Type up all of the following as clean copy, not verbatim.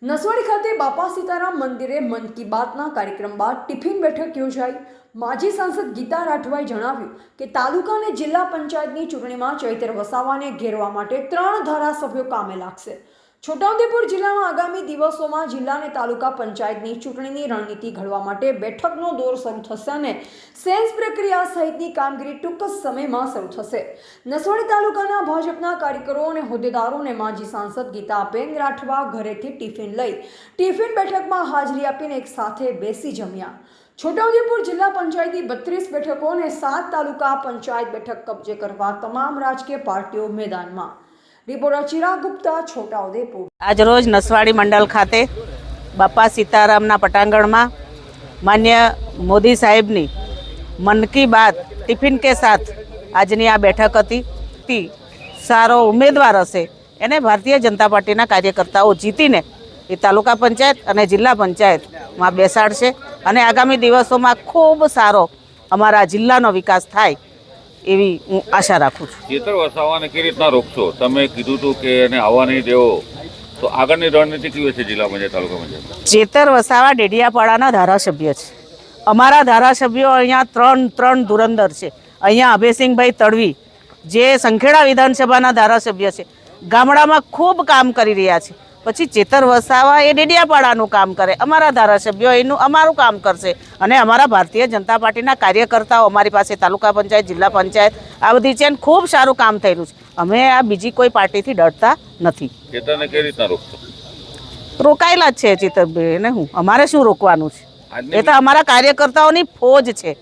નસવાડી ખાતે બાપા સીતારામ મંદિરે મન કી બાતના કાર્યક્રમ બાદ ટિફિન બેઠક યોજાઈ। માજી સાંસદ ગીતા રાઠવાએ જણાવ્યું કે તાલુકા અને જિલ્લા પંચાયતની ચૂંટણીમાં ચૈતર વસાવાને ઘેરવા માટે 3 ધારાસભ્યો કામે લાગશે। છોટાઉદેપુર જિલ્લામાં આગામી દિવસોમાં જિલ્લા અને તાલુકા પંચાયતની ચૂંટણીની રણનીતિ ઘડવા માટે બેઠકનો દોર શરૂ થશે અને સેન્સ પ્રક્રિયા સહિતની કામગીરી ટૂંક સમયમાં શરૂ થશે। નસવાડી તાલુકાના ભાજપના કાર્યકરો અને હોદ્દેદારોને માજી સાંસદ ગીતાબેન રાઠવા ઘરેથી ટિફિન લઈ ટિફિન બેઠકમાં હાજરી આપીને એક સાથે બેસી જમ્યા। છોટાઉદેપુર જિલ્લા પંચાયતની 32 બેઠકો અને 7 તાલુકા પંચાયત બેઠક કબજે કરવા તમામ રાજકીય પાર્ટીઓ મેદાનમાં। रिपोर्टर चिराग गुप्ता, छोटाउदेपुर। आज रोज नसवाड़ी मंडल खाते बापा सीताराम पटांगण में मान्य मोदी साहेब नी मन की बात टिफिन के साथ आजनी आ बैठक थी। सारो उम्मीदवार हशे एने भारतीय जनता पार्टी कार्यकर्ताओं जीतीने ए तालुका पंचायत और जिला पंचायत में बेसाड़शे अने आगामी दिवसों में खूब सारो अमारा जिल्लानो विकास थाय एवी हूँ आशा राखूँ छूं। चेतर वसावाने के रीतना रोकशो? तमे कीधुं हतुं के एने आववा नहीं देवो, तो आगळनी रणनीति केवी छे जिल्ला पंचायत तालुका पंचायत? चेतर वसावा डेडियापाड़ाना धारासभ्य छे। अमारा धारासभ्यो अहींया त्रण धुरंधर छे। अहींया अभयसिंहभाई तड़वी जे संखेड़ा विधानसभाना धारासभ्य छे, गामडामां खूब काम करी रह्या छे। पछी चेतर वसावा ए डेडियापाड़ानुं काम करे, अमारा धारासभ्यो एनुं अमारुं काम करशे अने अमारा भारतीय जनता पार्टीना कार्यकर्ताओ अमारी पासे तालुका पंचायत जिल्ला पंचायत आ बधी छे, खूब सारुं काम थयेलुं छे। अमे आ बीजी कोई पार्टीथी डरता नथी। चेतरने केवी रीतना रोकशो? रोकायेला ज छे चेतरभाई ने। हुं अमारे शुं रोकवानुं छे? ए तो अमारा कार्यकर्ताओनी फौज छे,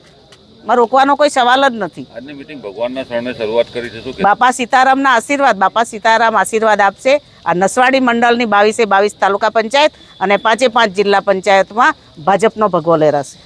रोकवानो कोई सवाल ज नहीं। आजनी मीटिंग भगवानना शरणे शरूआत करी छे, शुं के बापा सीतारामना आशीर्वाद, बापा सीताराम आशीर्वाद आपशे। आ नसवाड़ी मंडलनी 22 तालुका पंचायत और 5 जिल्ला पंचायत में भाजपनो भगवो लहराशे।